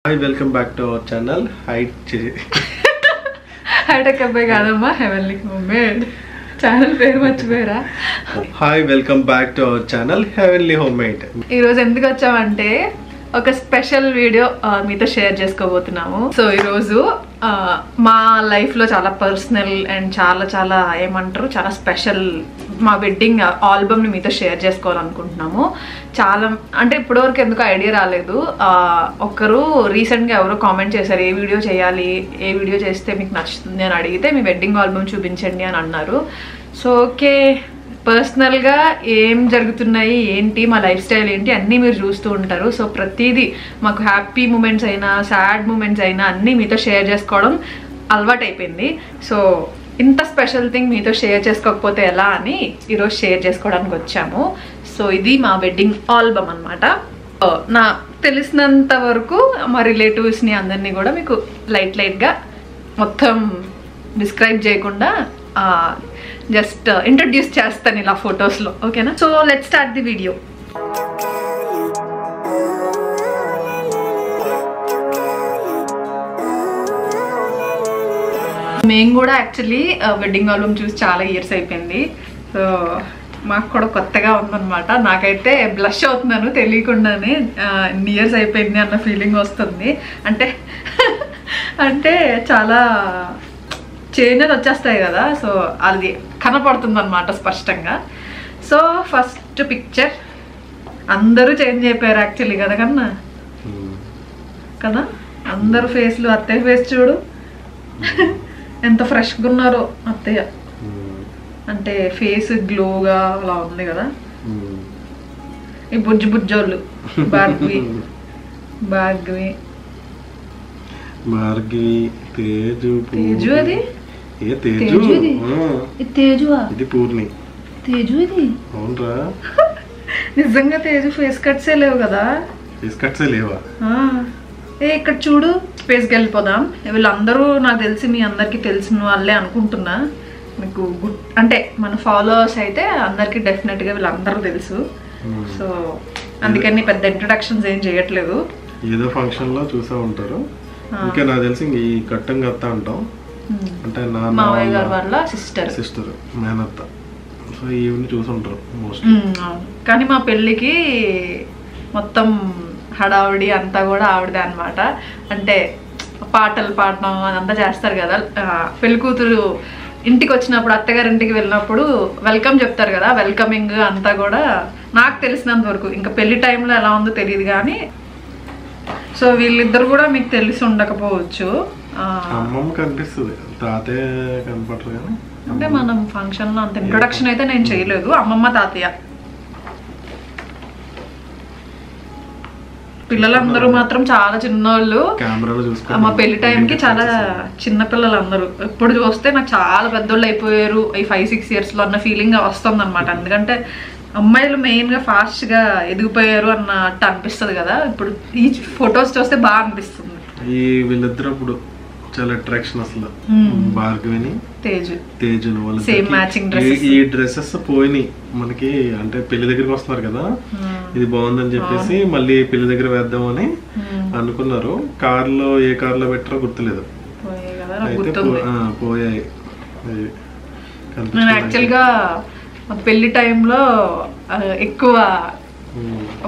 Hi, welcome back to our channel. Hi, Hi, Heavenly Homemade. Channel పేరు మర్చిపోయారా? Hi, welcome back to our channel Heavenly Homemade. ఈ రోజు ఎందుకు వచ్చామంటే ఒక స్పెషల్ వీడియో మీతో షేర్ చేసుకోబోతున్నాము. సో ఈ రోజు మా లైఫ్ లో చాలా పర్సనల్ అండ్ చాలా ఏమంటారు చాలా స్పెషల్ మా వెడ్డింగ్ ఆల్బమ్ ని మీతో షేర్ చేసుకోవాలనుకుంటున్నాము. చాలా అంటే ఇప్పటివరకు ఎందుకు ఐడియా రాలేదు. ఒకరు రీసెంట్గా ఎవరో కామెంట్ చేశారు, ఏ వీడియో చేయాలి, ఏ వీడియో చేస్తే మీకు నచ్చుతుంది అని అడిగితే మీ వెడ్డింగ్ ఆల్బమ్ చూపించండి అని అన్నారు. సో ఓకే, పర్సనల్గా ఏం జరుగుతున్నాయి ఏంటి, మా లైఫ్ స్టైల్ ఏంటి అన్నీ మీరు చూస్తూ ఉంటారు. సో ప్రతిదీ మాకు హ్యాపీ మూమెంట్స్ అయినా సాడ్ మూమెంట్స్ అయినా అన్నీ మీతో షేర్ చేసుకోవడం అలవాటు అయిపోయింది. సో ఇంత స్పెషల్ థింగ్ మీతో షేర్ చేసుకోకపోతే ఎలా అని ఈరోజు షేర్ చేసుకోవడానికి వచ్చాము. సో ఇది మా వెడ్డింగ్ ఆల్బమ్ అనమాట. నా తెలిసినంత వరకు మా రిలేటివ్స్ని అందరినీ కూడా మీకు లైట్గా మొత్తం డిస్క్రైబ్ చేయకుండా జస్ట్ ఇంట్రడ్యూస్ చేస్తాను ఇలా ఫొటోస్లో, ఓకేనా? So let's start the video. మేము కూడా యాక్చువల్లీ వెడ్డింగ్ ఆల్బమ్ చూసి చాలా ఇయర్స్ అయిపోయింది. సో మాకు కూడా కొత్తగా ఉందన్నమాట. నాకైతే బ్లష్ అవుతున్నాను తెలియకుండానే, ఎన్ని ఇయర్స్ అయిపోయింది అన్న ఫీలింగ్ వస్తుంది. అంటే చాలా చేంజెస్ వచ్చేస్తాయి కదా, సో అది కనపడుతుంది అనమాట స్పష్టంగా. సో ఫస్ట్ పిక్చర్ అందరూ చేంజ్ అయిపోయారు యాక్చువల్లీ కదా కదా అందరు ఫేస్లు. అత్తయ్య ఫేస్ చూడు ఎంత ఫ్రెష్గా ఉన్నారో అత్తయ్య, అంటే ఫేస్ గ్లోగా అలా ఉంది కదా. ఈ బుజ్జోళ్ళు భార్గవి తేజు అది నిజంగా తేజు ఫేస్ కట్సే లేవు కదా. ఇక్కడ చూడు, స్పేస్కి వెళ్ళిపోదాం. వీళ్ళందరూ నాకు తెలిసి మీ అందరికి తెలిసిన వాళ్ళే అనుకుంటున్నా. మీకు అంటే మన ఫాలోవర్స్ అయితే అందరికి డెఫినెట్గా వీళ్ళందరూ తెలుసు. సో అందుకని పెద్ద ఇంట్రడక్షన్స్ ఏం చేయట్లేదు. ఏదో ఫంక్షన్ లో చూసా ఉంటారు. ఇంకా నాకు తెలిసి ఈ కట్టంగా అత్త అంటాం, అంటే మావయ్య గారు వాళ్ళ సిస్టర్ మేనత్త. సో ఈవెన్ చూసుంటారు మోస్ట్. కానీ మా పెళ్ళికి మొత్తం హడావుడి అంతా కూడా ఆవిడదే అనమాట. అంటే పాటలు పాడడం అదంతా చేస్తారు కదా. పెళ్లి కూతురు ఇంటికి వచ్చినప్పుడు, అత్తగారి ఇంటికి వెళ్ళినప్పుడు వెల్కమ్ చెప్తారు కదా, వెల్కమింగ్ అంతా కూడా నాకు తెలిసినంత వరకు. ఇంకా పెళ్లి టైంలో ఎలా ఉందో తెలియదు కానీ. సో వీళ్ళిద్దరు కూడా మీకు తెలిసి ఉండకపోవచ్చు. అమ్మమ్మ కనిపిస్తుంది, తాతయ్య కనపడరు కానీ. అంటే మనం ఫంక్షన్ లో అంత ఇంట్రొడక్షన్ అయితే నేను చేయలేదు. అమ్మమ్మ తాతయ్య, పిల్లలందరూ మాత్రం చాలా చిన్నోళ్ళు. మా పెళ్లి టైంకి చాలా చిన్న పిల్లలు అందరూ. ఎప్పుడు చూస్తే నాకు చాలా పెద్దోళ్ళు అయిపోయారు ఈ 5-6 years లో అన్న ఫీలింగ్ వస్తుంది అనమాట. ఎందుకంటే అమ్మాయిలు మెయిన్ గా ఫాస్ట్ గా ఎదిగిపోయారు అన్నట్టు అనిపిస్తుంది కదా. ఇప్పుడు ఈ ఫొటోస్ చూస్తే బాగా అనిపిస్తుంది. ఈ వీళ్ళిద్దరు అప్పుడు చాలా అట్రాక్షన్ అసలు. భార్గవిని తేజు సేమ్ మ్యాచింగ్ డ్రెస్సెస్. ఈ డ్రెస్సెస్ పోయినాయి మనకి, అంటే పెళ్లి దగ్గరికి వస్తున్నారు కదా, ఇది బాగుందని చెప్పేసి మళ్ళీ పెళ్లి దగ్గర వేద్దామని అనుకున్నారు. కార్లో ఏ కార్లో పెట్టారో గుర్తులేదు, అయితే పోయాయి. నేను యాక్చువల్గా పెళ్లి టైంలో ఎక్కువ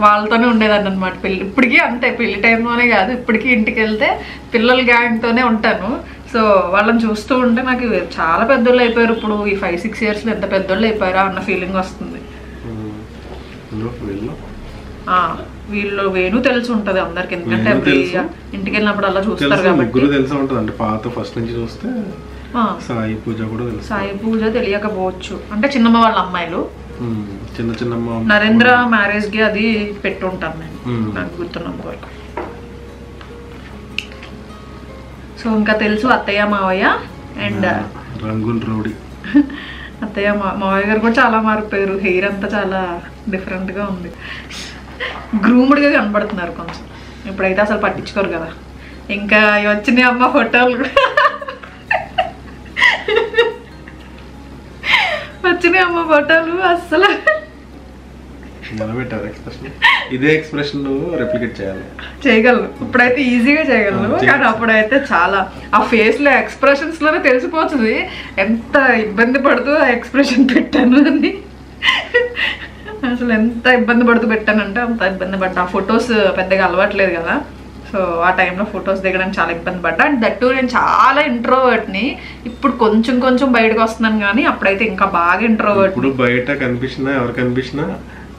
వాళ్ళతోనే ఉండేదాన్ని అనమాట. ఇప్పటికీ అంతే, పెళ్లి టైంలోనే కాదు ఇప్పటికీ ఇంటికి వెళ్తే పిల్లల గ్యాంగ్తోనే ఉంటాను. సో వాళ్ళని చూస్తూ ఉంటే నాకు చాలా పెద్దోళ్ళు అయిపోయారు. ఇప్పుడు ఈ 5-6 yearsలో ఎంత పెద్దోళ్ళు అయిపోయారా అన్న ఫీలింగ్ వస్తుంది. వీళ్ళు వేణు తెలిసి ఉంటది అందరికి, ఎందుకంటే ఇంటికి వెళ్ళినప్పుడు అలా చూస్తారు కాబట్టి. తెలిసి ఉంటది, అంటే పాత ఫస్ట్ నుంచి చూస్తే. సాయి పూజ కూడా తెలుసు. సాయి పూజ తెలియకపోవచ్చు, అంటే చిన్నమ్మ వాళ్ళ అమ్మాయిలు. చిన్నమ్మ నరేంద్ర మ్యారేజ్ కి అది పెట్టుంటాను నేను, నాకు గుర్తున్నంత వరకు. సో ఇంకా తెలుసు అత్తయ్య మావయ్య అండ్ రంగుల్ రౌడీ. అత్తయ్య మావయ్య గారు కూడా చాలా మారిపోయారు. హెయిర్ అంతా చాలా డిఫరెంట్ గా ఉంది, గ్రూమ్డ్గా కనబడుతున్నారు కొంచెం. ఇప్పుడైతే అసలు పట్టించుకోరు కదా. ఇంకా వచ్చినాయి అమ్మ ఫోటోలు, వచ్చినాయి అమ్మ ఫోటోలు. అస్సలు ఎలా పెట్టారు ఎక్స్ప్రెషన్? ఇదే ఎక్స్ప్రెషన్ రెప్లికేట్ చేయగలను. ఇప్పుడైతే ఈజీగా చేయగలను, కానీ అప్పుడైతే చాలా ఆ ఫేస్ లో ఎక్స్ప్రెషన్స్ లోనే తెలిసిపోతుంది ఎంత ఇబ్బంది పడుతూ ఆ ఎక్స్ప్రెషన్ పెట్టాను అని. అసలు ఎంత ఇబ్బంది పడుతూ పెట్టానంటే అంత ఇబ్బంది పడ్డా. ఆ ఫొటోస్ పెద్దగా అలవాట్లేదు కదా, సో ఆ టైంలో ఫొటోస్ దిగడానికి చాలా ఇబ్బంది పడ్డా. అండ్ దట్టు నేను చాలా ఇంట్రోవర్ట్ని. ఇప్పుడు కొంచెం కొంచెం బయటకు వస్తున్నాను, కానీ అప్పుడైతే ఇంకా బాగా ఇంట్రోవర్ట్. ఇప్పుడు బయట కనిపించినా ఎవరు కనిపించినా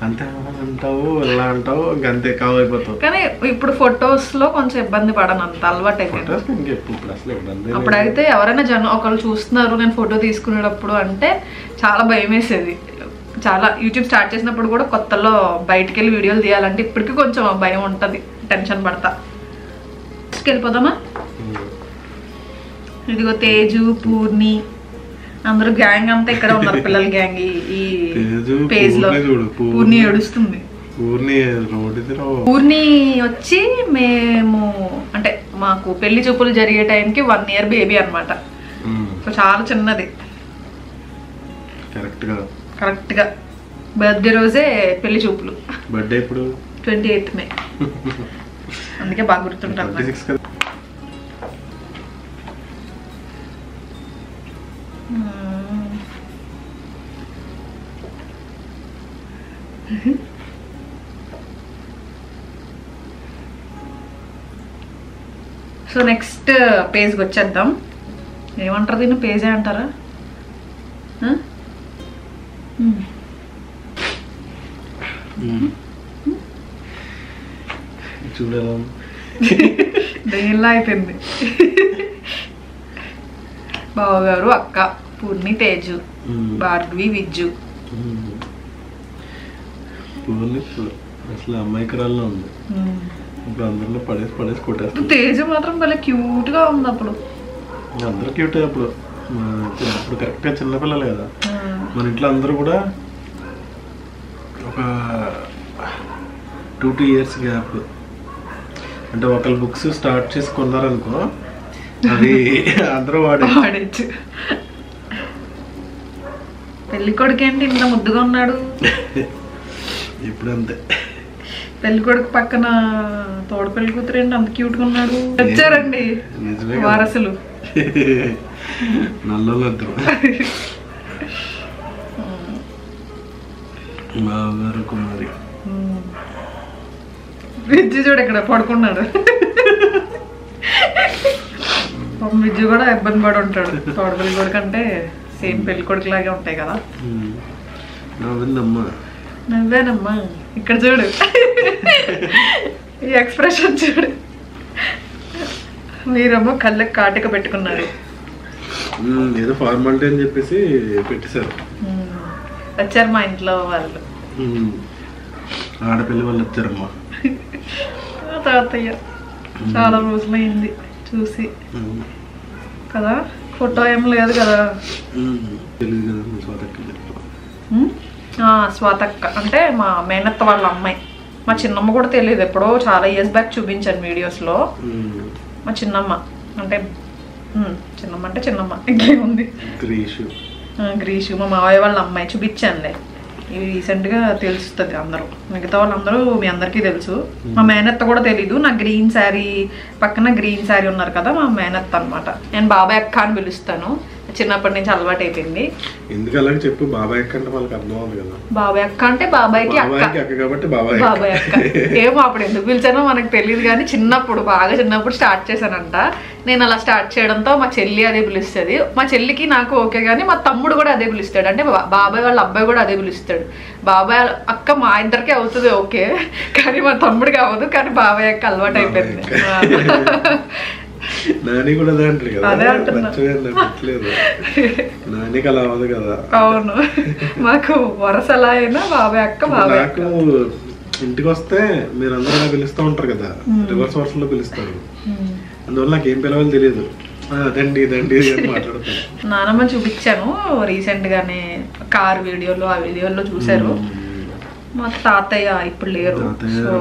అంతే అంటావు, ఎలా అంటావు, అంతే కావు అయిపోతావు. కానీ ఇప్పుడు ఫొటోస్ లో కొంచెం ఇబ్బంది పడను, అంత అలవాటు అయిపోయింది. అప్పుడైతే ఎవరైనా ఒకళ్ళు చూస్తున్నారు నేను ఫోటో తీసుకునేటప్పుడు అంటే చాలా భయం వేసేది. చాలా యూట్యూబ్ స్టార్ట్ చేసినప్పుడు కూడా కొత్తలో బయటికి వెళ్ళి వీడియోలు తీయాలంటే ఇప్పటికీ కొంచెం భయం ఉంటుంది, టెన్షన్ పడతా. వెళ్ళిపోదామా? ఇదిగో తేజు, పూర్ణి అందరూ గ్యాంగ్ అంతా ఇక్కడ ఉన్నారు, పిల్లల గ్యాంగ్. ఈ పేజ్ లో పూర్ణి ఏడుస్తుంది. పూర్ణి వచ్చి మేము అంటే మాకు పెళ్లి చూపులు జరిగే టైంకి 1 year బేబీ అనమాట. సో చాలా చిన్నది. కరెక్ట్ గా బర్త్డే రోజే పెళ్లి చూపులు. బర్త్డే ఇప్పుడు 28th May. అందుకే బాగా గుర్తుంటాను. సో నెక్స్ట్ పేజ్కి వచ్చేద్దాం. ఏమంటారు దీన్ని? పేజే అంటారా? చూడరా దేనిలా అయిపోయింది. బావగారు, అక్క, పూర్ణి, తేజు, భార్గవి, విజ్జు. అసలు అమ్మాయికరాల్లో ఉంది. ఇప్పుడు అందరిలో పడేసి కొట్టేస్తుంది. తేజు మాత్రం భలే క్యూట్ గా ఉంది. అప్పుడు అందరూ క్యూట్. అప్పుడు కరెక్ట్ గా చిన్నపిల్లలు కదా మన ఇంట్లో. అందరూ కూడా ఒక 2 years గ్యాప్. అంటే ఒకళ్ళు బుక్స్ స్టార్ట్ చేసి కొన్నారనుకో, అది అందరూ వాడచ్చు. పెళ్లి కొడుకు ఏంటి ఇంత ముద్దుగా ఉన్నాడు? ఇప్పుడు అంతే. పెళ్లి కొడుకు పక్కన తోడు పెళ్లి కూతురు ఏంటి అంత క్యూట్ గా ఉన్నాడు? వచ్చారండి వారసులు, నల్లొద్దు. బావగారు, కుమారి. విజ్జు చూడు ఇక్కడ పడుకున్నాడు. విజ్జు కూడా ఇబ్బంది పడి ఉంటాడు. తోడు పెళ్లి కొడుకు అంటే సేమ్ పెళ్లి కొడుకు లాగే ఉంటాయి కదా. నవ్వేనమ్మా. ఇక్కడ చూడు ఈ ఎక్స్ప్రెషన్ చూడు. మీరేమో కళ్ళకి కాటిక పెట్టుకున్నారు. ఏదో ఫార్మాలిటీ అని చెప్పేసి పెట్టేశారు. వచ్చారు మా ఇంట్లో వాళ్ళు, ఆడపిల్లి వాళ్ళు వచ్చారమ్మా. తాతయ్య చాలా రోజులైంది చూసి కదా. ఫోటో ఏం లేదు కదా. తెలియదు కదా. స్వాతక్క అంటే మా మేనత్త వాళ్ళ అమ్మాయి. మా చిన్నమ్మ కూడా తెలియదు. ఎప్పుడో చాలా ఇయర్స్ బ్యాక్ చూపించాను వీడియోస్లో. మా చిన్నమ్మ అంటే చిన్నమ్మ ఇంకేముంది, గ్రీషు మా మావయ్య వాళ్ళ అమ్మాయి. చూపించానులే. ఇవి రీసెంట్గా తెలుస్తుంది అందరూ. మిగతా వాళ్ళందరూ మీ అందరికీ తెలుసు. మా మేనత్త కూడా తెలీదు. నా గ్రీన్ శారీ పక్కన గ్రీన్ శారీ ఉన్నారు కదా, మా మేనత్త అనమాట. నేను బాబాయ్ అక్క అని పిలుస్తాను. చిన్నప్పటి నుంచి అలవాటు అయిపోయింది. ఎందుకు అలాగే చెప్పు. బాబాయ్ అక్క అంటే వాళ్ళకి అర్థం అవుతుంది కదా. బాబాయ్ అక్క అంటే బాబాయ్కి అక్క కాబట్టి బాబాయ్ అక్క. ఏమో అప్పుడు ఎందుకు పిలిచానో మనకు తెలియదు, కానీ బాగా చిన్నప్పుడు స్టార్ట్ చేశానంట. నేను అలా స్టార్ట్ చేయడంతో మా చెల్లి అదే పిలుస్తుంది. మా చెల్లికి నాకు ఓకే, కానీ మా తమ్ముడు కూడా అదే పిలుస్తాడు. అంటే బాబాయ్ వాళ్ళ అబ్బాయి కూడా అదే పిలుస్తాడు. బాబాయ్ అక్క మా ఇద్దరికి అవుతుంది ఓకే, కానీ మా తమ్ముడికి అవ్వదు. కానీ బాబాయ్ అక్క అలవాటు అయిపోయింది. నాని కూడా అదే అంటారు కదా. నానికి అలా అవ్వదు కదా. అవును, మాకు వరస ఎలా అయినా బాబాయ్ అక్క. బాబాయ్ అక్క ఇంటికి వస్తే మీరు అందరూ అలా పిలుస్తూ ఉంటారు కదా, రివర్స్ వర్షంలో పిలుస్తారు. అందువల్ల నాకు ఏం పిలవాలో తెలియదు. దండి అని మాట్లాడతాను. నానమ్మ చూపించాను రీసెంట్ గానే కార్ వీడియోలో, ఆ వీడియోలో చూసారు. మా తాతయ్య ఇప్పుడు లేరు, సో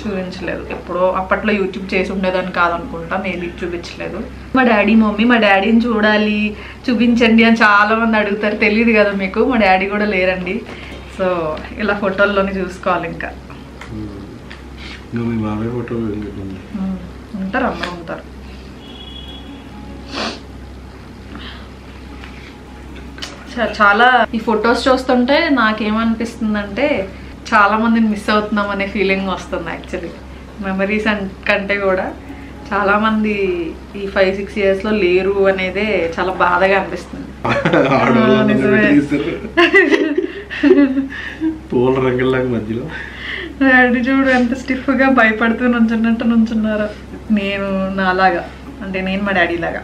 చూపించలేదు. ఎప్పుడో అప్పట్లో యూట్యూబ్ చేసి ఉండేదని కాదనుకుంటా, మేబీ చూపించలేదు. మా డాడీ మమ్మీ మా డాడీని చూడాలి చూపించండి అని చాలా మంది అడుగుతారు. తెలియదు కదా మీకు, మా డాడీ కూడా లేరండి. సో ఇలా ఫోటోల్లోనే చూసుకోవాలి. ఇంకా మీ బాబాయ్ ఫోటో ఉంటారు, అందరూ ఉంటారు. చాలా ఈ ఫొటోస్ చూస్తుంటే నాకేమనిపిస్తుందంటే చాలా మందిని మిస్ అవుతున్నాం అనే ఫీలింగ్ వస్తుంది. యాక్చువల్లీ మెమరీస్ కంటే కూడా చాలా మంది ఈ 5-6 years లో లేరు అనేదే చాలా బాధగా అనిపిస్తుంది. పూల రంగుల్లాగా మధ్యలో డాడీ చూడు ఎంత స్టిఫ్ గా భయపడుతూ నుంచున్నారు. నేను నాలాగా, అంటే నేను మా డాడీ లాగా.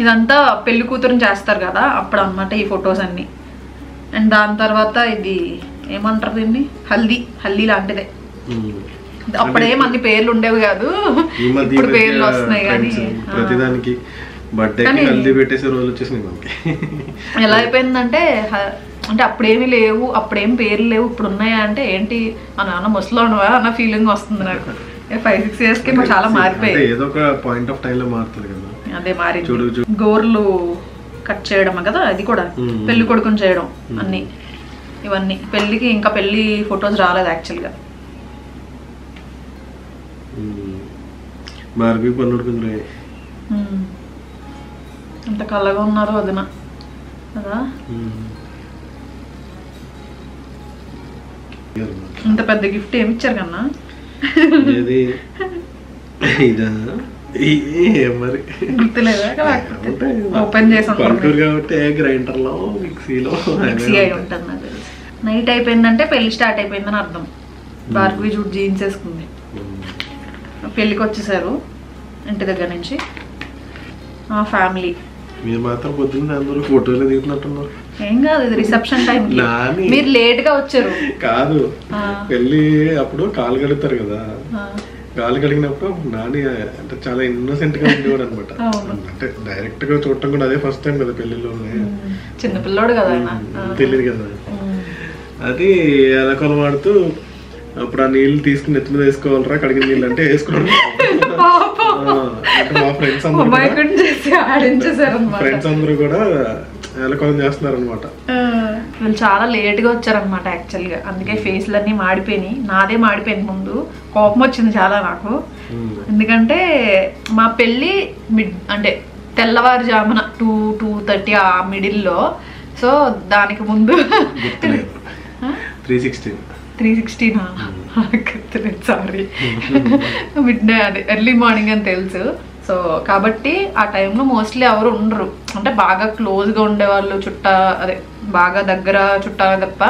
ఇదంతా పెళ్లి కూతురుని చేస్తారు కదా అప్పుడు అన్నమాట ఈ ఫొటోస్ అన్ని. అండ్ దాని తర్వాత ఇది ఏమంటారు దీన్ని, హల్దీ లాంటిదే. అప్పుడేం అన్ని పేర్లు ఉండేవి కాదు, ఇప్పుడు పేర్లు వస్తున్నాయి. కానీ ప్రతిదానికి హల్దీ పెట్టేసే రోజులు వచ్చేసినాయి మనకి. ఎలా అయిపోయిందంటే అంటే అప్పుడేమీ లేవు, అప్పుడేం పేర్లు లేవు, ఇప్పుడు ఉన్నాయా అంటే ఏంటి మా నాన్న ముసలోనువా అన్న ఫీలింగ్ వస్తుంది నాకు. 5-6 years కి చాలా మారిపోయాయి. ఏదో ఒక పాయింట్ ఆఫ్ టైం లో మారుతుంది కదా. అదే మారి గోర్లు కట్ చేయడం కదా, అది కూడా పెళ్లి కొడుకుని చేయడం, అన్ని ఇవన్నీ పెళ్లికి. ఇంకా పెళ్లి ఫొటోస్ రాలేదు యాక్చువల్గా. బార్బీ పన్నుడుకుంది ఎంత కళ్ళగా ఉన్నారు వదిన కదా. ఇంత పెద్ద గిఫ్ట్ ఏమి ఇచ్చారు కన్నా. మరి గుర్తులేదా? ఓపెన్ చేసాం కాబట్టి గ్రైండర్ లో మిక్సీ అయి ఉంటుంది నాకు తెలుసు. నైట్ అయిపోయిందంటే పెళ్లి స్టార్ట్ అయిపోయిందని అర్థం. భార్గవి చూడు జీన్స్ వేసుకుంది. పెళ్లికి వచ్చేసారు ఇంటి దగ్గర నుంచి ఆ ఫ్యామిలీ. మీరు మాత్రం పొద్దున్న అందరూ ఫోటోలు దిగుతున్నట్టున్నారు. ఏం కాదు, ఇది రిసెప్షన్ టైం. మీరు లేట్ గా వచ్చారు కాదు, పెళ్లి అప్పుడు కాలు కడుగుతారు కదా. కాలు కడిగినప్పుడు నాని అంటే చాలా ఇన్నోసెంట్ గా ఉండేవాడు అనమాట. అంటే డైరెక్ట్ గా చూడటం కూడా అదే ఫస్ట్ టైం కదా పెళ్లిలోనే. చిన్నపిల్లోడు కదా, తెలియదు కదా. అది ఎలకొల వాడుతూ అప్పుడు ఆ నీళ్ళు తీసుకుని ఎత్తులు వేసుకోవాలరా కడిగిన నీళ్ళు అంటే వేసుకున్నాడు. మా ఫ్రెండ్స్ అందరూ కూడా ఎలకొలం చేస్తున్నారు అనమాట. వీళ్ళు చాలా లేట్ గా వచ్చారనమాట యాక్చువల్ గా. అందుకే ఫేస్లు అన్ని మాడిపోయినాయి. నాదే మాడిపోయింది ముందు, కోపం వచ్చింది చాలా నాకు. ఎందుకంటే మా పెళ్ళి అంటే తెల్లవారుజామున 2-2:30 ఆ మిడిల్లో. సో దానికి ముందు 316 సారీ మిడ్ అదే ఎర్లీ మార్నింగ్ అని తెలుసు. సో కాబట్టి ఆ టైంలో మోస్ట్లీ ఎవరు ఉండరు, అంటే బాగా క్లోజ్గా ఉండేవాళ్ళు అదే బాగా దగ్గర చుట్టాలు తప్ప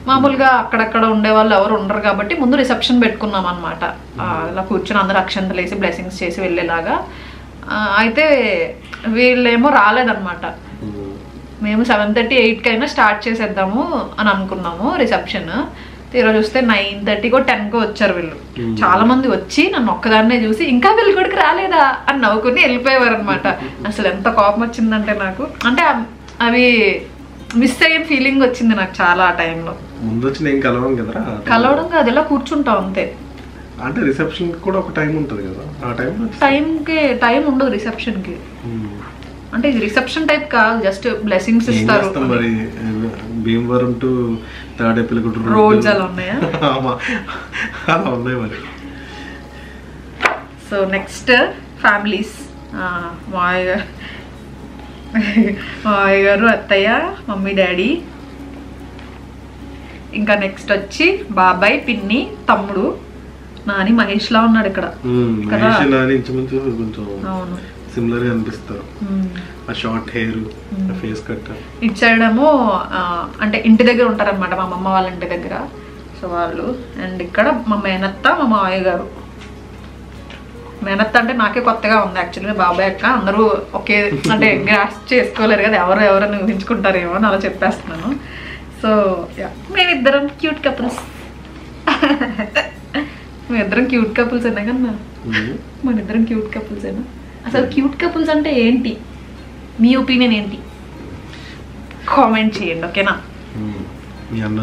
మామూలుగా అక్కడక్కడ ఉండేవాళ్ళు ఎవరు ఉండరు. కాబట్టి ముందు రిసెప్షన్ పెట్టుకున్నాం అనమాట. ఇలా కూర్చొని అందరూ అక్షంతలు వేసి బ్లెస్సింగ్స్ చేసి వెళ్ళేలాగా. అయితే వీళ్ళేమో రాలేదన్నమాట. మేము 7:30-8 అయినా స్టార్ట్ చేసేద్దాము అని అనుకున్నాము రిసెప్షన్. తీరా చూస్తే 9:30కో 10కో వచ్చారు వీళ్ళు. చాలా మంది వచ్చి నన్ను ఒక్కదాన్నే చూసి ఇంకా వీళ్ళు కూడా రాలేదా అని నవ్వుకుని వెళ్ళిపోయేవారు అనమాట. అసలు ఎంత కోపం వచ్చిందంటే నాకు, అంటే అవి మిస్ అయ్యే ఫీలింగ్ వచ్చింది నాకు చాలా ఆ టైంలో. కలవడం కాదు, ఇలా కూర్చుంటాం అంతే. అంటే రిసెప్షన్ కూడా ఒక టైం ఉంటుంది కదా, ఆ టైం ఉండదు రిసెప్షన్ కి. అంటే ఇది రిసెప్షన్ టైప్ కాదు, జస్ట్ బ్లెస్సింగ్స్ ఇస్తారు. మరి భీమవరం టు తాడేపల్లిగూడెం రోడ్స్ అలా ఉన్నాయా? అలా ఉన్నాయి మరి. సో నెక్స్ట్ ఫ్యామిలీస్, మావయ్య గారు, అత్తయ్య, మమ్మీ, డాడీ. ఇంకా నెక్స్ట్ వచ్చి బాబాయ్, పిన్ని, తమ్ముడు. నాని మహేష్ లా ఉన్నాడు ఇక్కడ కదా. అవును, సిమిలర్ గా అనిపిస్తారు. ఆ షార్ట్ హెయిర్, ఫేస్ కట్. ఇటు సైడ్ ఏమో అంటే ఇంటి దగ్గర ఉంటారనమాట, మా అమ్మమ్మ వాళ్ళ ఇంటి దగ్గర. సో వాళ్ళు. అండ్ ఇక్కడ మా మేనత్త, మా మావయ్య గారు. మేనత్త అంటే నాకే కొత్తగా ఉంది యాక్చువల్గా. బాబాయ్ అక్క అందరూ ఒకే అంటే గ్రాస్ చేసుకోలేరు కదా, ఎవరైనా ఊహించుకుంటారేమో అని అలా చెప్పేస్తున్నాను. సో మేమిద్దరం క్యూట్ కపుల్స్. మేమిద్దరం క్యూట్ కపుల్స్ అయినా కన్నా, మనిద్దరం క్యూట్ కపుల్స్ అయినా. అసలు క్యూట్ కపుల్స్ అంటే ఏంటి, మీ ఒపీనియన్ ఏంటి? కామెంట్ చేయండి, ఓకేనా? మీ అన్న